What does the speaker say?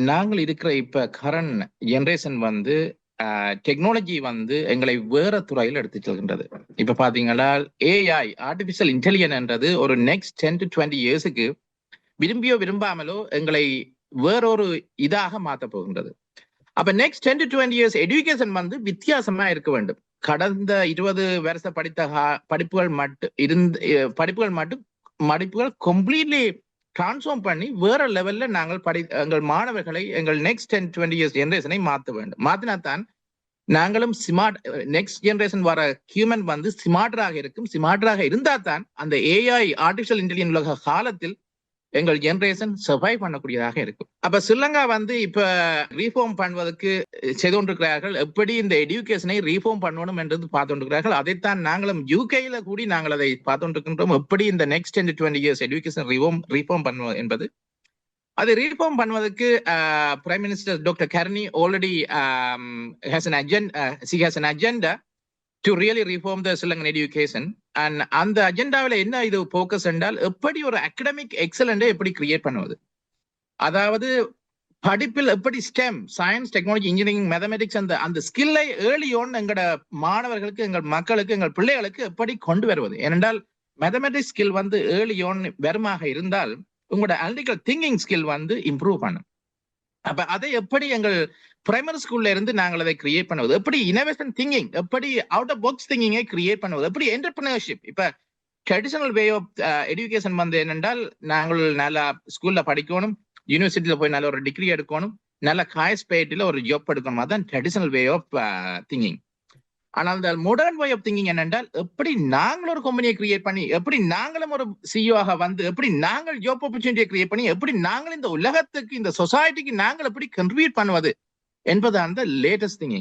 நாங்கள் இருக்கிற இப்ப கரண்ட் ஜெனரேஷன் வந்து டெக்னாலஜி வந்து எங்களை வேற துறையில் எடுத்து செல்கின்றது. இப்ப பாத்தீங்கன்னா ஏஐ ஆர்டிபிஷியல் இன்டெலிஜென்ஸ் என்றது ஒரு நெக்ஸ்ட் 10 to 20 இயர்ஸுக்கு விரும்பியோ விரும்பாமலோ எங்களை வேறொரு இதாக மாத்த போகின்றது. அப்ப நெக்ஸ்ட் 10 to 20 இயர்ஸ் எஜுகேஷன் வந்து வித்தியாசமா இருக்க வேண்டும். கடந்த 20 வருஷ படிப்புகள் மட்டும் கம்ப்ளீட்லி டிரான்ஸ்ஃபார்ம் பண்ணி வேற லெவல்ல நாங்கள் எங்கள் மாணவர்களை எங்கள் நெக்ஸ்ட் 10 to 20 இயர்ஸ் ஜெனரேஷனை மாற்ற வேண்டும். மாத்தினாத்தான் நாங்களும் ஸ்மார்ட் நெக்ஸ்ட் ஜெனரேஷன் வர ஹியூமன் வந்து ஸ்மார்ட்டராக இருக்கும். ஸ்மார்ட்டராக இருந்தா தான் அந்த ஏஐ ஆர்டிபிஷியல் இன்டெலிஜென்ஸ் உலக காலத்தில் எங்கள் ஜெனரேஷன் சர்வைவ் பண்ணக்கூடியதாக இருக்கும். அப்ப ஸ்ரீலங்கா வந்து இப்ப ரீஃபார்ம் பண்ணுவதற்கு செய்து கொண்டிருக்கிறார்கள். எப்படி இந்த எஜுகேஷனை ரீஃபார்ம் பண்ணணும் என்றது பார்த்து கொண்டிருக்கிறார்கள். அதைத்தான் நாங்களும் யூகேல கூடி நாங்கள் அதை பார்த்து கொண்டிருக்கின்றோம். எப்படி இந்த next 10 to 20 years education reform பண்ணுவது என்பது. அதை ரீஃபார்ம் பண்ணுவதற்கு prime minister doctor Carney already has an agenda to really reform the Sri Lankan education. And அந்த அஜெண்டாவில் என்ன இது போக்கஸ் என்றால் எப்படி ஒரு அகடமிக் எக்ஸலண்டை எப்படி கிரியேட் பண்ணுவது, அதாவது படிப்பில் எப்படி stem science technology engineering mathematics அந்த ஸ்கில்லை ஏர்லி ஆன் எங்களோட மாணவர்களுக்கு எங்கள் மக்களுக்கு எங்கள் பிள்ளைகளுக்கு எப்படி கொண்டு வருவது. ஏனென்றால் மேத்தமெட்டிக்ஸ் ஸ்கில் வந்து ஏர்லி ஆன் வருமாக இருந்தால் உங்களோட அனலிட்டிக்கல் திங்கிங் ஸ்கில் வந்து இம்ப்ரூவ் பண்ணும். அப்ப அதை எப்படி எங்கள் பிரைமரி ஸ்கூல்ல இருந்து நாங்கள் அதை கிரியேட் பண்ணுவது, எப்படி இனோவேஷன் திங்கிங், எப்படி அவுட் ஆஃப் பாக்ஸ் திங்கிங்கை கிரியேட் பண்ணுவது, எப்படி என்டர்பிரினர்ஷிப். இப்ப ட்ரெடிஷனல் வே ஆஃப் எஜுகேஷன் வந்து என்னென்றால் நாங்கள் நல்லா ஸ்கூல்ல படிக்கணும், யூனிவர்சிட்டியில போய் நல்ல ஒரு டிகிரி எடுக்கணும், நல்ல காய்ஸ்பேட்டில் ஒரு ஜாப் எடுக்கணும். அதுதான் ட்ரெடிஷனல் வே ஆஃப் திங்கிங். ஆனால் இந்த மாடர்ன் வே ஆஃப் திங்கிங் என்னென்றால் எப்படி நாங்கள் ஒரு கம்பெனியை கிரியேட் பண்ணி, எப்படி நாங்களும் ஒரு சிஇஓ வந்து, எப்படி நாங்கள் ஜாப் ஆப்பர்ச்சுனிட்டியை கிரியேட் பண்ணி, எப்படி நாங்கள் இந்த உலகத்துக்கு இந்த சொசைட்டிக்கு நாங்கள் எப்படி கண்ட்ரிபியூட் பண்ணுவது என்பது அந்த லேட்டஸ்ட் திங்கிங்.